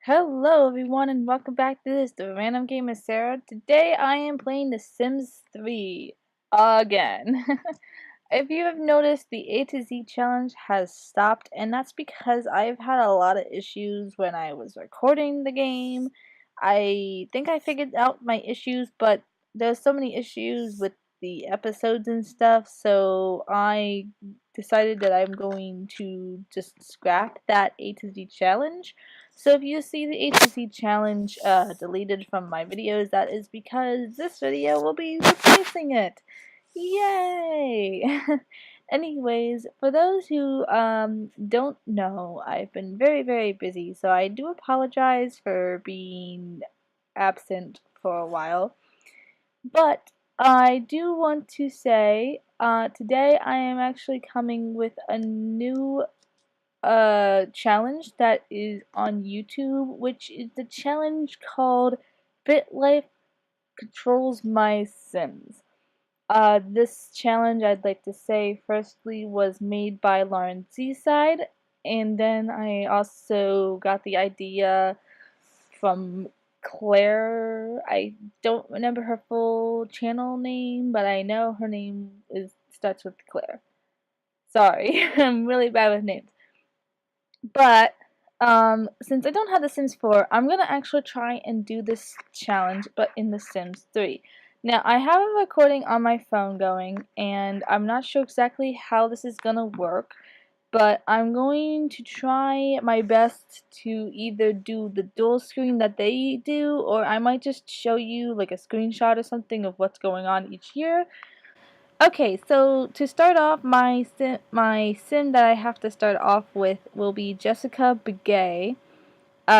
Hello everyone and welcome back to the RandomGamer Sara. Today I am playing The Sims 3 again. If you have noticed, the A to Z challenge has stopped, and that's because I've had a lot of issues when I was recording the game. I think I figured out my issues, but there's so many issues with the episodes and stuff, so I decided that I'm going to just scrap that A to Z challenge. So if you see the A to Z challenge deleted from my videos, that is because this video will be replacing it. Yay! Anyways, for those who don't know, I've been very busy, so I do apologize for being absent for a while. But I do want to say, today I am actually coming with a new challenge that is on YouTube, which is the challenge called Bitlife Controls My Sims. This challenge, I'd like to say, firstly was made by LaurenZSide, and then I also got the idea from Clare. I don't remember her full channel name, but I know her name starts with Claire. Sorry, I'm really bad with names. But since I don't have The Sims 4, I'm gonna actually try and do this challenge, but in The Sims 3. Now, I have a recording on my phone going, and I'm not sure exactly how this is gonna work, but I'm going to try my best to either do the dual screen that they do, or I might just show you like a screenshot or something of what's going on each year. Okay, so to start off, my sim that I have to start off with will be Jessica Begay.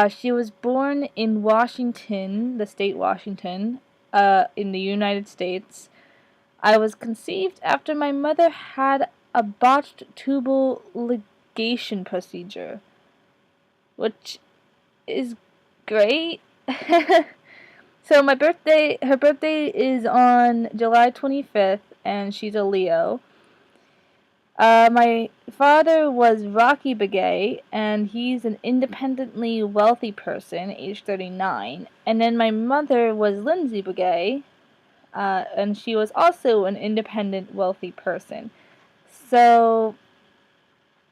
She was born in Washington, the state Washington, in the United States. I was conceived after my mother had a botched tubal ligation procedure, which is great. So her birthday is on July 25th, and she's a Leo. My father was Rocky Begay, and he's an independently wealthy person, age 39. And then my mother was Lindsay Begay, and she was also an independent, wealthy person. So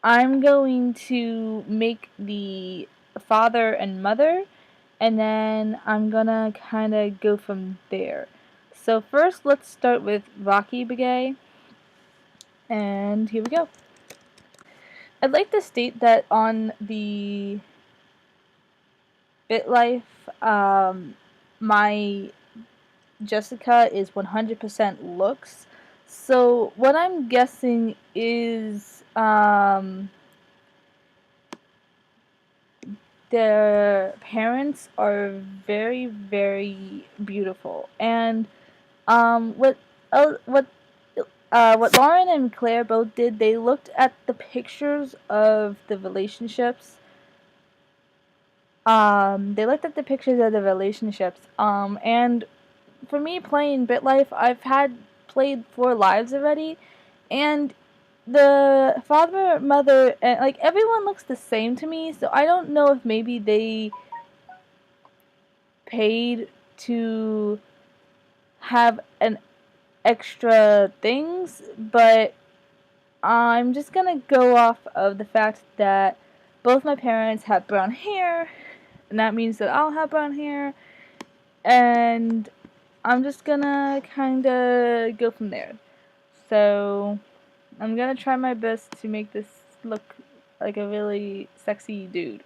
I'm going to make the father and mother, and then I'm gonna kind of go from there. So first, let's start with Rocky Begay, and here we go. I'd like to state that on the Bitlife, my Jessica is 100% looks. So what I'm guessing is their parents are very beautiful, and what Lauren and Claire both did, they looked at the pictures of the relationships. And for me playing Bitlife, I've played 4 lives already, and the father, mother, and like everyone looks the same to me, so I don't know if maybe they paid to have an extra things, but I'm just gonna go off of the fact that both my parents have brown hair, and that means that I'll have brown hair, and I'm just gonna kinda go from there. So I'm gonna try my best to make this look like a really sexy dude.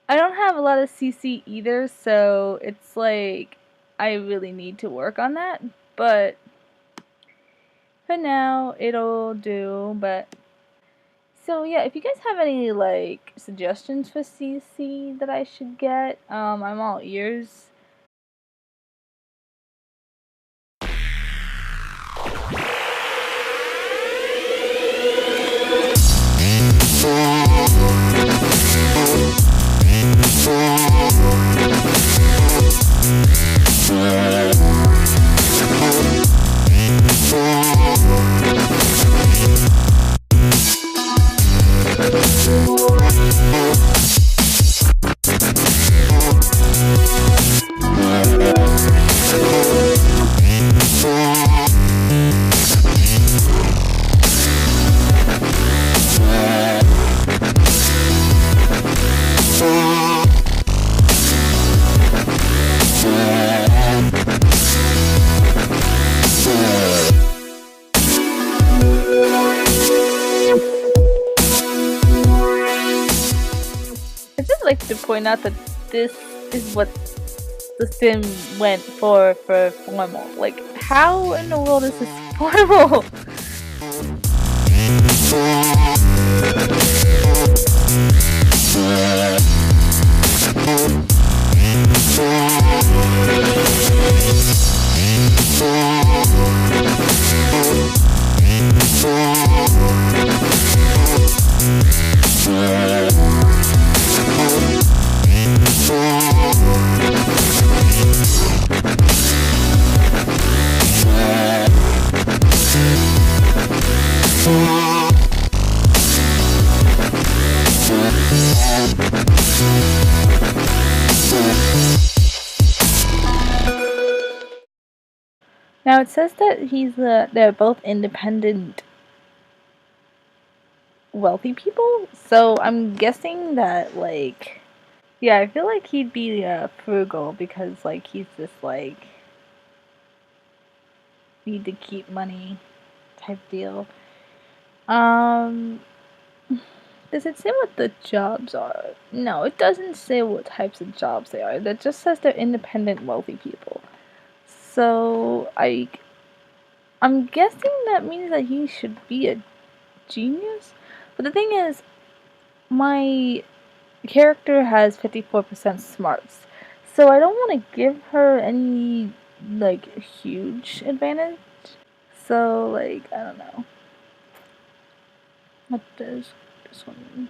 I don't have a lot of CC either, so it's like I really need to work on that, but for now it'll do. But so yeah, if you guys have any like suggestions for CC that I should get, I'm all ears. I'd just like to point out that this is what the sim went for formal. Like, how in the world is this formal? Now it says that they're both independent, wealthy people. So I'm guessing that like, yeah, I feel like he'd be frugal because like he's just like need to keep money type deal. Um, does it say what the jobs are? No, it doesn't say what types of jobs they are. That just says they're independent, wealthy people. So I'm guessing that means that he should be a genius. But the thing is, my character has 54% smarts. So I don't want to give her any like huge advantage. So like I don't know. What does this one mean?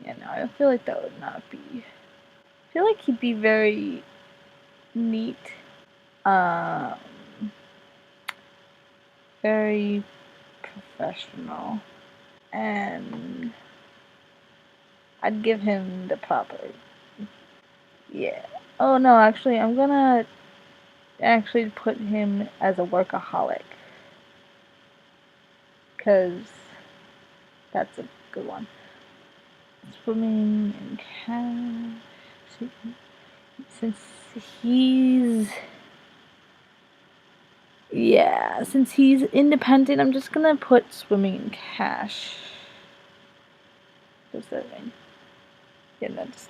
Yeah, no, I feel like that would not be. I feel like he'd be very neat. Um, very professional. And I'd give him the proper. Yeah. Oh no, actually, I'm gonna actually put him as a workaholic. Because that's a good one. Swimming in cash. Since he's. Yeah, since he's independent, I'm just gonna put swimming in cash. What does that mean? Yeah, no, just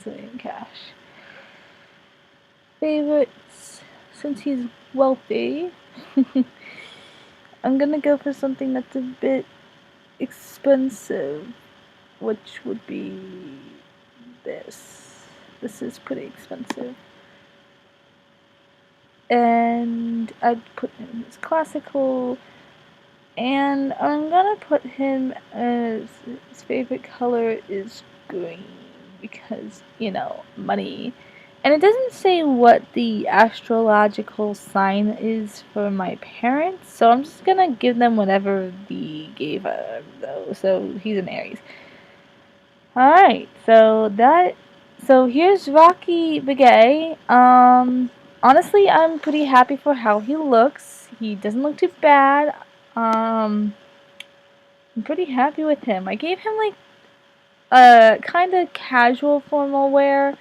swimming in cash. Favorites. Since he's wealthy, I'm gonna go for something that's a bit expensive, which would be this. This is pretty expensive. And I'd put him as classical, and I'm gonna put him as his favorite color is green because, you know, money. And it doesn't say what the astrological sign is for my parents, so I'm just gonna give them whatever the gave though. So he's an Aries. Alright, so here's Rocky Begay. Honestly, I'm pretty happy for how he looks. He doesn't look too bad. I'm pretty happy with him. I gave him like a kind of casual formal wear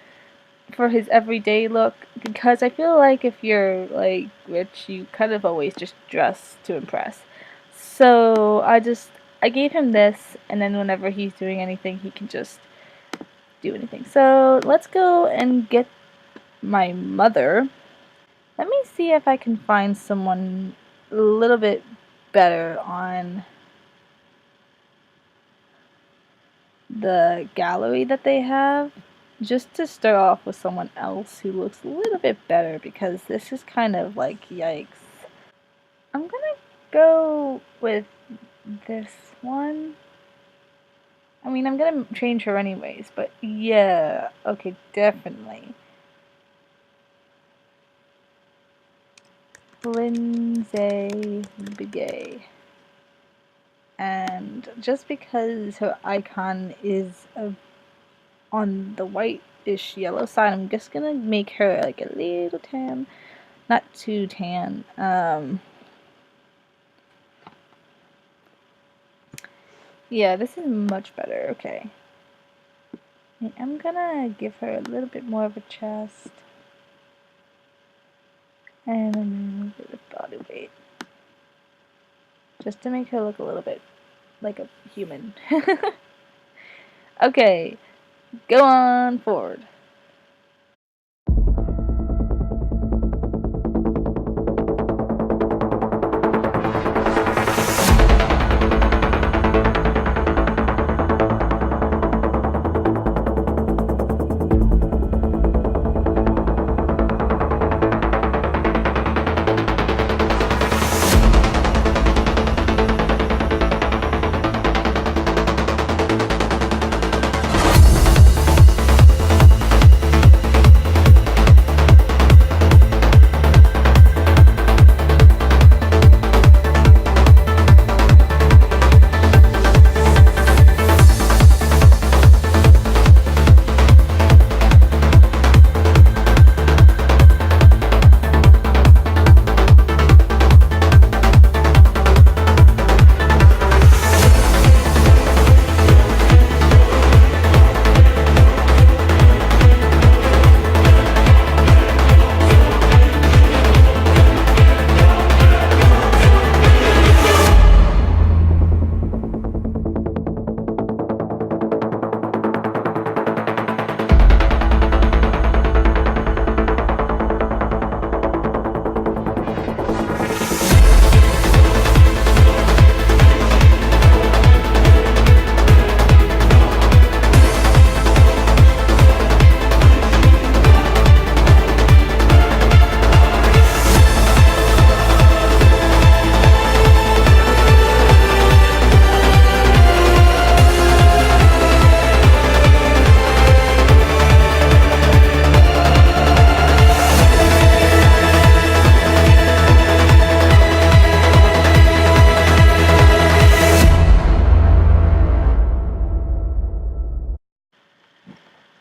for his everyday look because I feel like if you're like rich, you kind of always just dress to impress. So I gave him this, and then whenever he's doing anything, he can just do anything. So let's go and get my mother. Let me see if I can find someone a little bit better on the gallery that they have. Just to start off with someone else who looks a little bit better because this is kind of like yikes. I'm gonna go with this one. I mean, I'm gonna change her anyways, but yeah, okay, definitely. Lindsay Begay. And just because her icon is on the white-ish yellow side, I'm just gonna make her like a little tan. Not too tan. Yeah, this is much better. Okay. I'm gonna give her a little bit more of a chest. And a little bit of body weight. Just to make her look a little bit like a human. Okay, go on forward.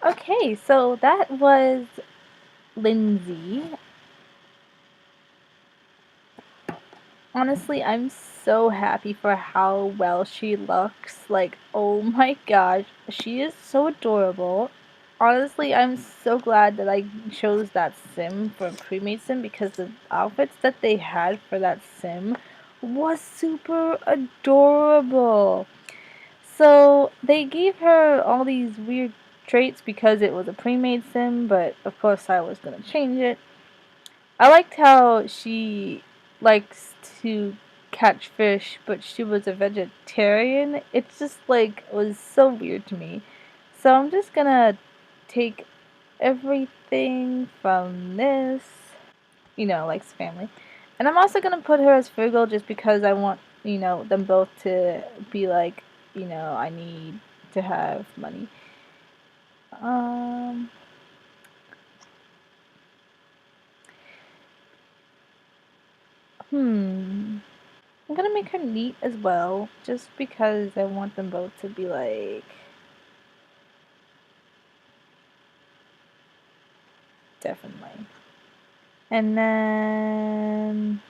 Okay, so that was Lindsay. Honestly, I'm so happy for how well she looks. Like, oh my gosh, she is so adorable. Honestly, I'm so glad that I chose that sim for a pre-made sim because the outfits that they had for that sim was super adorable. So they gave her all these weird traits because it was a pre-made sim, but of course I was gonna change it. I liked how she likes to catch fish, but she was a vegetarian. It's just like was so weird to me. So I'm just gonna take everything from this, likes family. And I'm also gonna put her as frugal just because I want, them both to be like, I need to have money. Um, hmm. I'm gonna make her neat as well, just because I want them both to be like, definitely. And then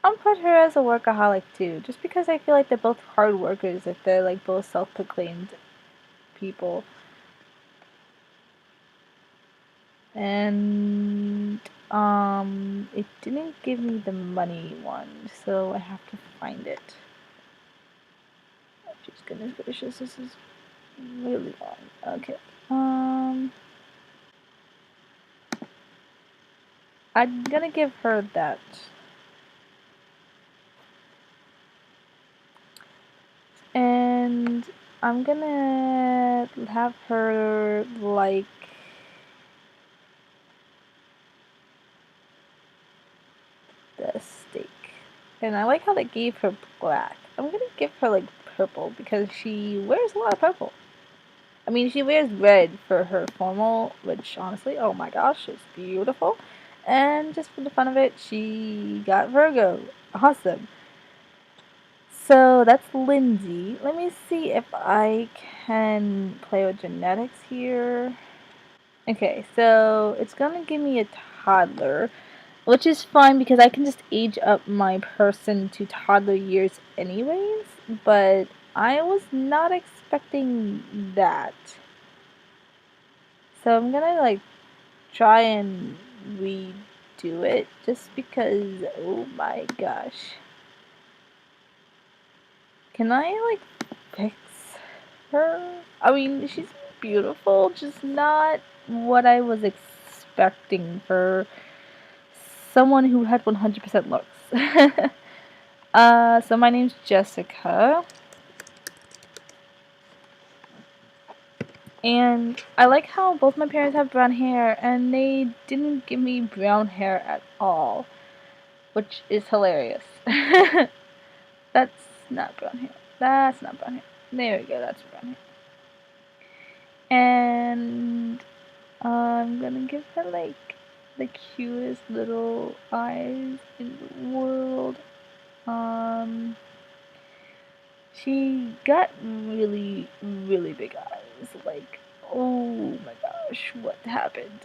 I'll put her as a workaholic too, just because I feel like they're both hard workers if they're like both self-proclaimed people. And it didn't give me the money one, so I have to find it. Oh, jeez, goodness gracious, this is really long. Okay. I'm gonna give her that. And I'm gonna have her like the steak. And I like how they gave her black. I'm gonna give her like purple because she wears a lot of purple. I mean, she wears red for her formal, which honestly, oh my gosh, it's beautiful. And just for the fun of it, she got Virgo. Awesome. So that's Lindsay. Let me see if I can play with genetics here. Okay, so it's gonna give me a toddler, which is fine because I can just age up my person to toddler years anyways, but I was not expecting that. So I'm gonna like try and redo it just because, oh my gosh. Can I like fix? her. I mean, she's beautiful, just not what I was expecting for someone who had 100% looks. So my name's Jessica. And I like how both my parents have brown hair, and they didn't give me brown hair at all, which is hilarious. That's not brown hair. That's not brown hair. There we go, that's brown hair. And I'm gonna give her like the cutest little eyes in the world. She got really, really big eyes. Like, oh my gosh, what happened?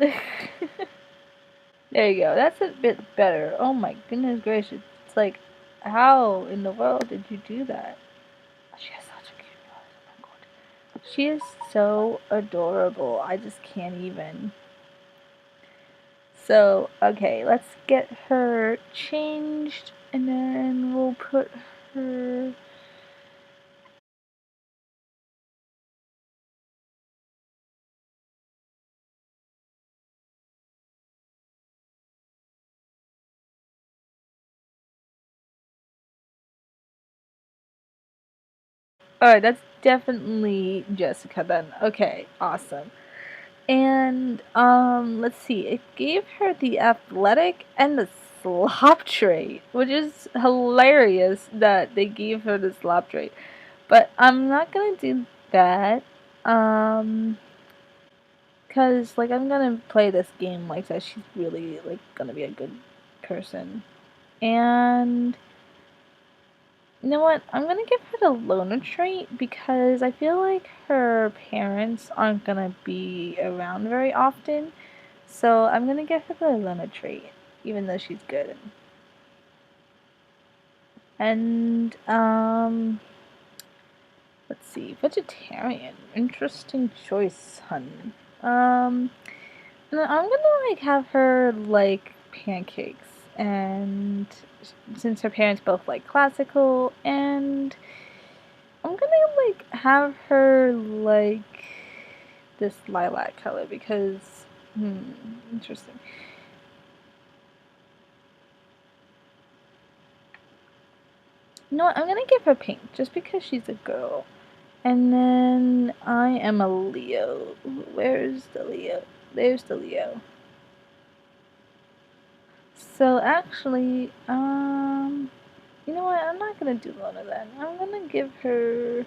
There you go. That's a bit better. Oh my goodness gracious. It's like, how in the world did you do that? She has such a cute nose. Oh my god. She is so adorable. I just can't even. So, okay, let's get her changed and then we'll put her. Alright, that's definitely Jessica then. Okay, awesome. And let's see. It gave her the athletic and the slop trait, which is hilarious that they gave her the slop trait. But I'm not gonna do that. Cause like I'm gonna play this game like that. She's really like gonna be a good person. And you know what? I'm gonna give her the loner trait because I feel like her parents aren't gonna be around very often. So I'm gonna give her the loner trait, even though she's good. And let's see, vegetarian. Interesting choice, hun. No, I'm gonna like have her like pancakes, and since her parents both like classical, and I'm gonna like have her like this lilac color because interesting. You know what? I'm gonna give her pink just because she's a girl. And then I am a Leo. Where's the Leo? There's the Leo. So actually, you know what? I'm not gonna do Lona then. I'm gonna give her.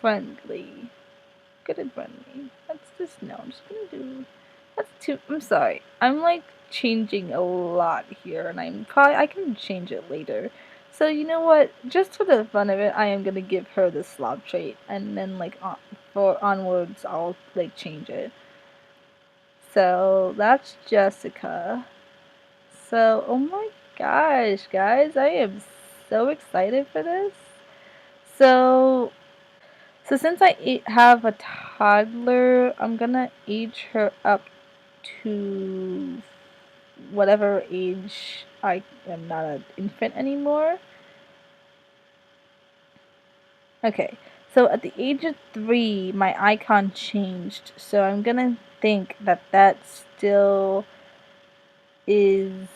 Friendly. Good and friendly. That's just no. I'm just gonna do. That's too. I'm sorry. I'm like changing a lot here, and I can change it later. So you know what? Just for the fun of it, I am gonna give her the slob trait, and then like for onwards, I'll like change it. So that's Jessica. So oh my gosh, guys, I am so excited for this. So since I have a toddler, I'm gonna age her up to whatever age I am not an infant anymore. Okay, so at the age of 3, my icon changed, so I'm gonna think that that still is,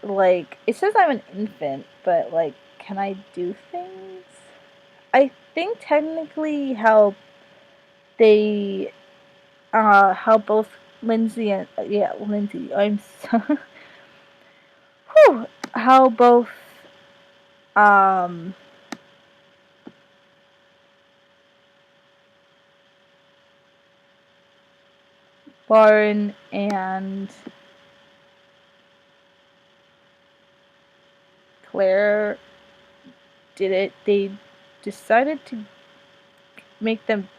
like, it says I'm an infant, but, like, can I do things? I think technically they, how both Lindsay and, yeah, Lindsay, I'm so, whew, how both, um, Lauren and Claire did it. They decided to make them.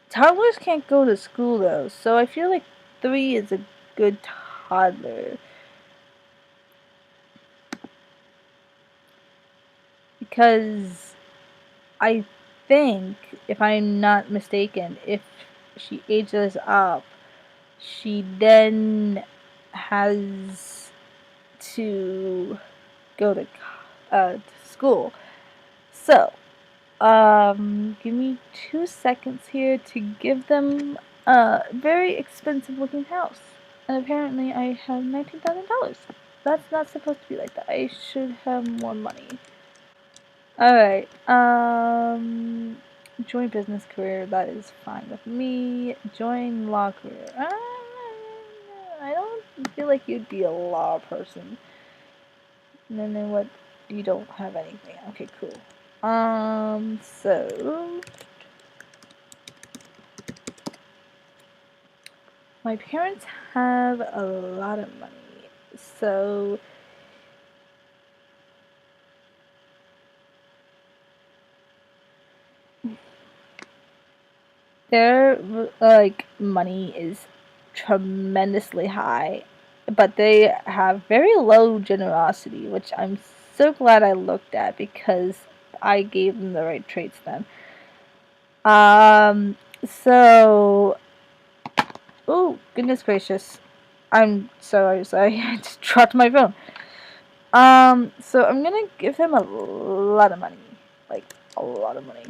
Toddlers can't go to school though, so I feel like 3 is a good toddler. Because I think, if I'm not mistaken, if she ages up, she then has to go to school. So, give me 2 seconds here to give them a very expensive looking house. And apparently I have $19,000. That's not supposed to be like that. I should have more money. Alright, join business career, that is fine with me. Join law career. I don't feel like you'd be a law person. And then what? You don't have anything. Okay, cool. So my parents have a lot of money, so their like money is tremendously high, but they have very low generosity, which I'm so glad I looked at because I gave them the right traits then. So, oh goodness gracious, I'm sorry, I just dropped my phone. So I'm gonna give him a lot of money, like a lot of money.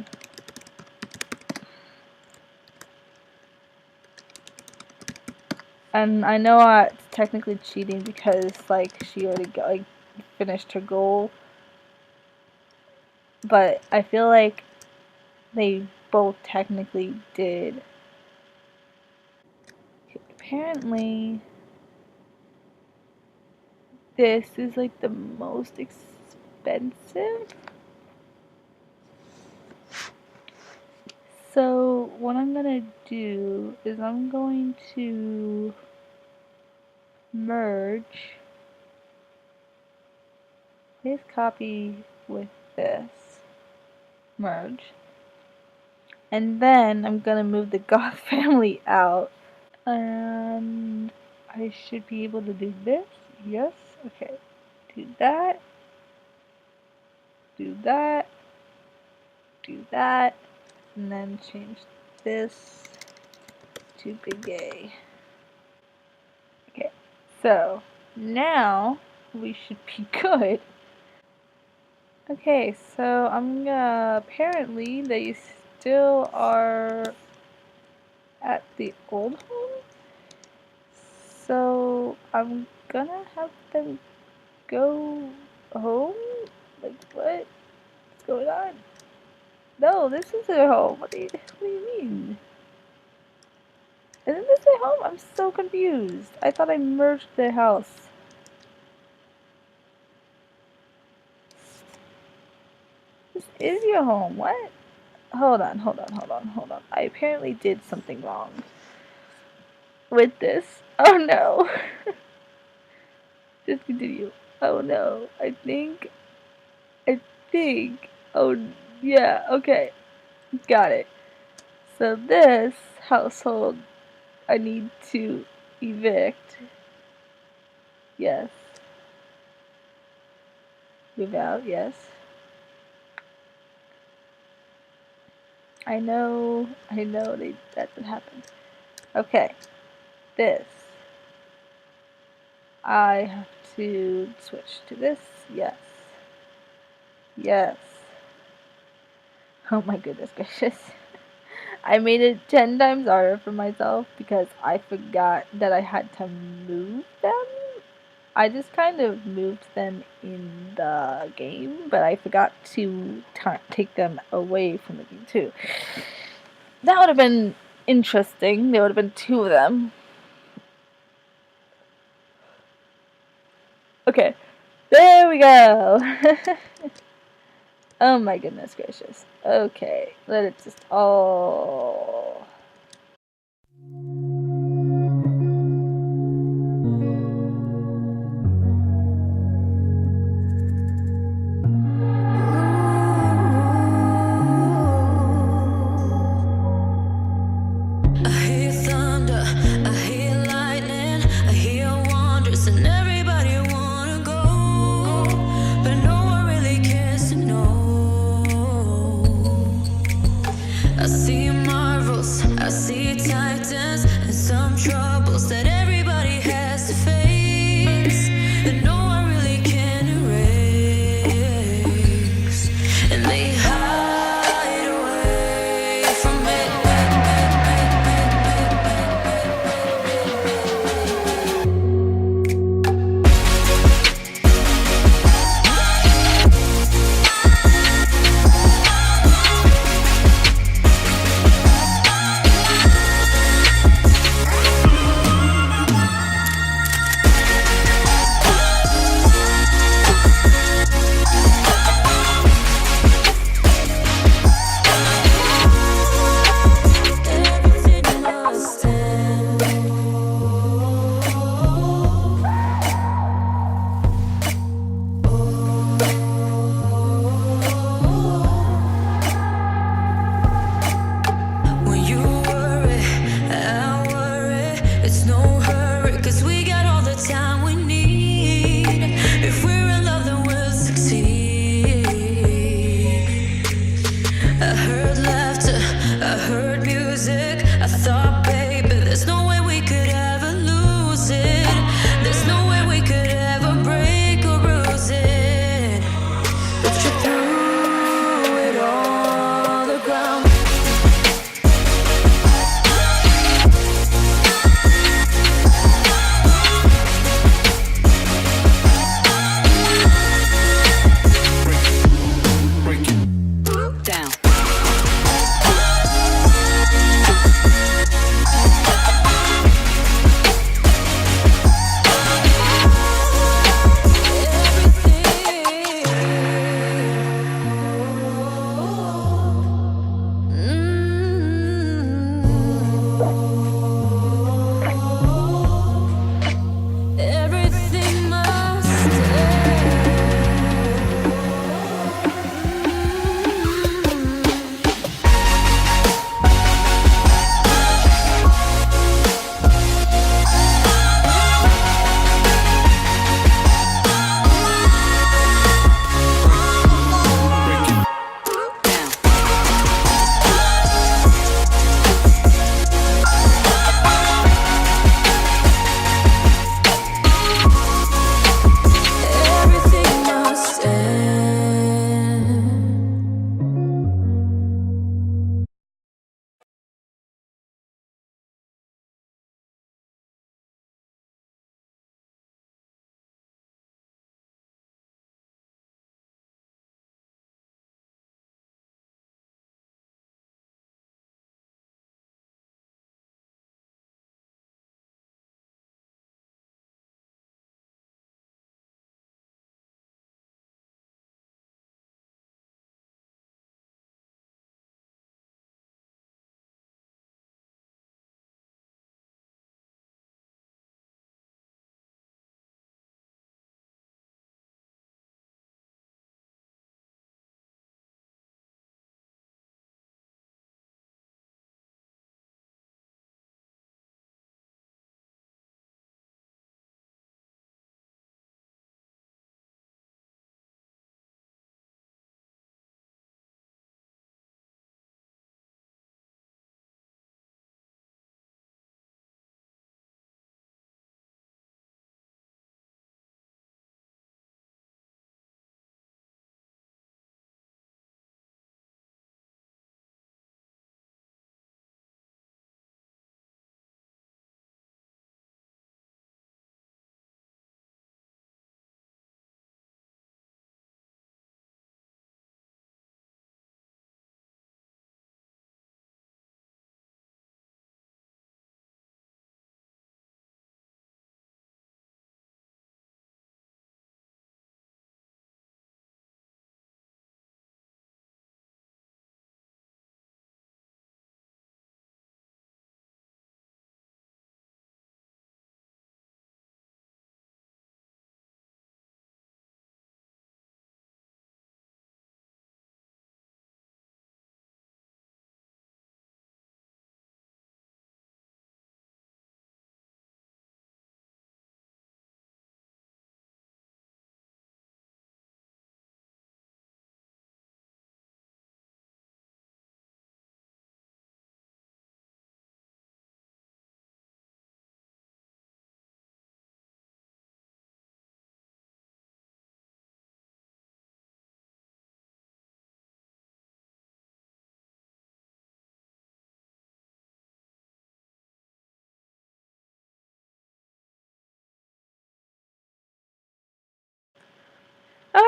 And I know it's technically cheating because, like, she already finished her goal. But I feel like they both technically did. Apparently, this is, like, the most expensive. So, what I'm gonna do is I'm going to merge this copy with this. Merge. And then I'm gonna move the Goth family out. And I should be able to do this. Yes. Okay. Do that. Do that. Do that. And then change this to big A. Okay. So now we should be good. Okay, so I'm gonna, apparently they still are at the old home, so I'm gonna have them go home? Like, what's going on? No, this is their home. What do you mean? Isn't this their home? I'm so confused. I thought I merged their house. This is your home. What? Hold on. I apparently did something wrong with this. Oh no. Just continue. Oh no. I think. Oh yeah. Okay. Got it. So this household, I need to evict. Yes. Move out. Yes. I know that did happen. Okay. This. I have to switch to this. Yes. Yes. Oh my goodness gracious. I made it 10 times harder for myself because I forgot that I had to move them. I just kind of moved them in the game, but I forgot to take them away from the game too. That would have been interesting. There would have been 2 of them. Okay, there we go. Oh my goodness gracious. Okay, let it just all... I see marvels.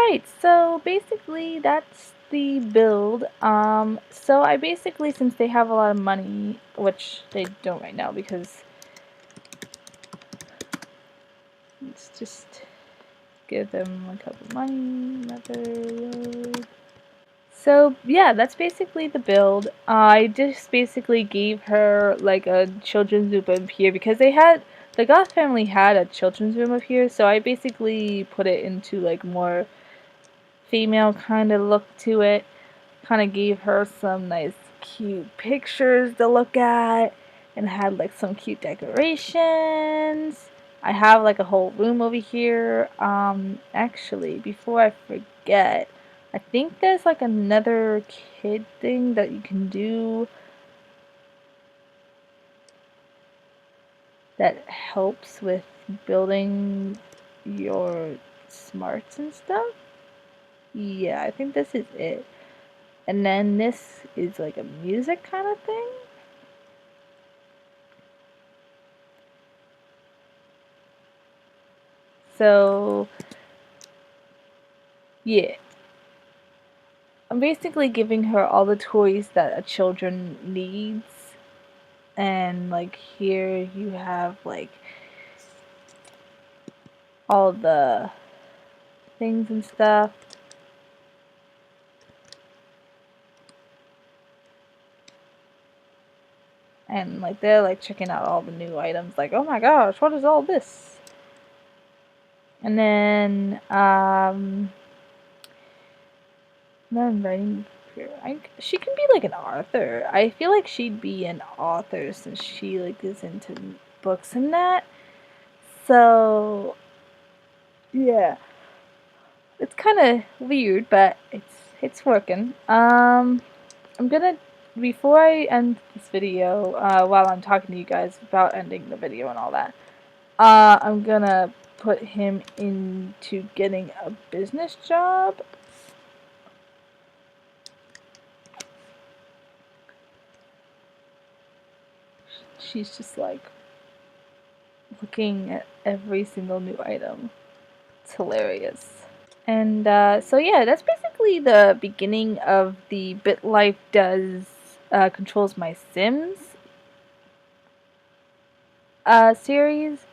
Alright, so basically that's the build. So I basically, since they have a lot of money, which they don't right now because let's just give them a couple money, mother. So yeah, that's basically the build. I just basically gave her like a children's room up here because the Goth family had a children's room up here, so I basically put it into like more female kind of look to it. Kind of gave her some nice cute pictures to look at and had like some cute decorations. I have like a whole room over here. Actually, before I forget, I think there's like another kid thing that you can do that helps with building your smarts and stuff. Yeah, I think this is it. And then this is like a music kind of thing. So, yeah. I'm basically giving her all the toys that a children needs. And like here you have like all the things and stuff. And like they're like checking out all the new items, like, oh my gosh, what is all this? And then I'm writing here. She can be like an author. I feel like she'd be an author since she like is into books and that. So yeah, it's kind of weird, but it's working. I'm gonna, before I end this video, while I'm talking to you guys about ending the video and all that, I'm gonna put him into getting a business job. She's just like looking at every single new item. It's hilarious. And so yeah, that's basically the beginning of the Bitlife does controls my Sims series.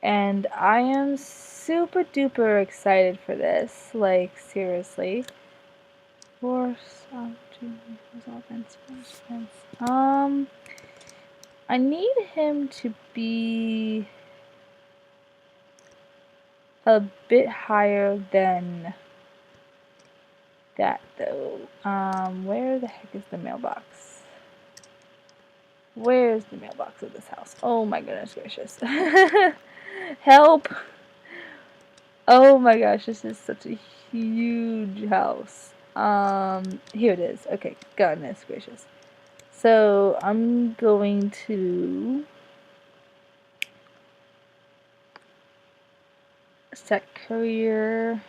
And I am super duper excited for this. Like, seriously. I need him to be a bit higher than that, though. Where the heck is the mailbox? Where's the mailbox of this house? Oh my goodness gracious. Help! Oh my gosh, this is such a huge house. Here it is. Okay, goodness gracious. So, I'm going to set career,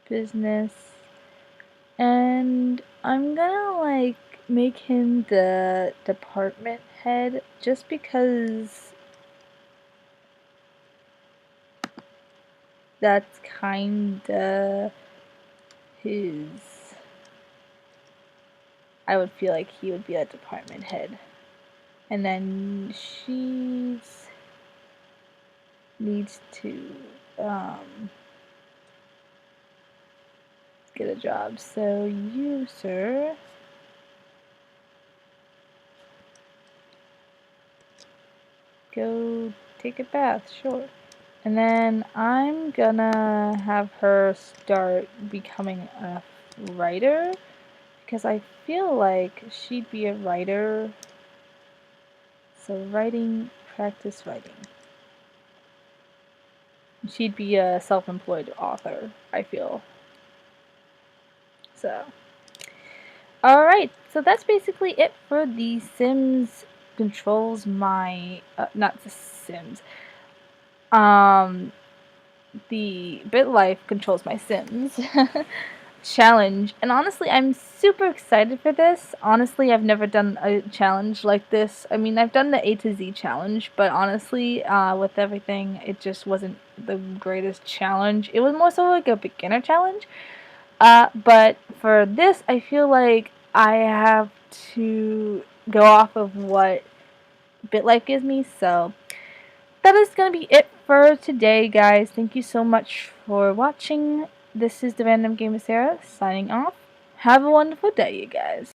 business, and I'm gonna like make him the department head just because that's kinda his. I would feel like he would be a department head. And then she needs to get a job. So you, sir, go take a bath, sure. And then I'm gonna have her start becoming a writer because I feel like she'd be a writer. So writing, practice writing. She'd be a self-employed author, I feel. So, alright, so that's basically it for the Sims controls my, not the Sims, the Bitlife controls my Sims challenge, and honestly I'm super excited for this. Honestly, I've never done a challenge like this. I mean, I've done the A to Z challenge, but honestly, with everything, it just wasn't the greatest challenge. It was more so like a beginner challenge. But for this, I feel like I have to go off of what Bitlife gives me, so that is going to be it for today, guys. Thank you so much for watching. This is the Random Gamer Sara signing off. Have a wonderful day, you guys.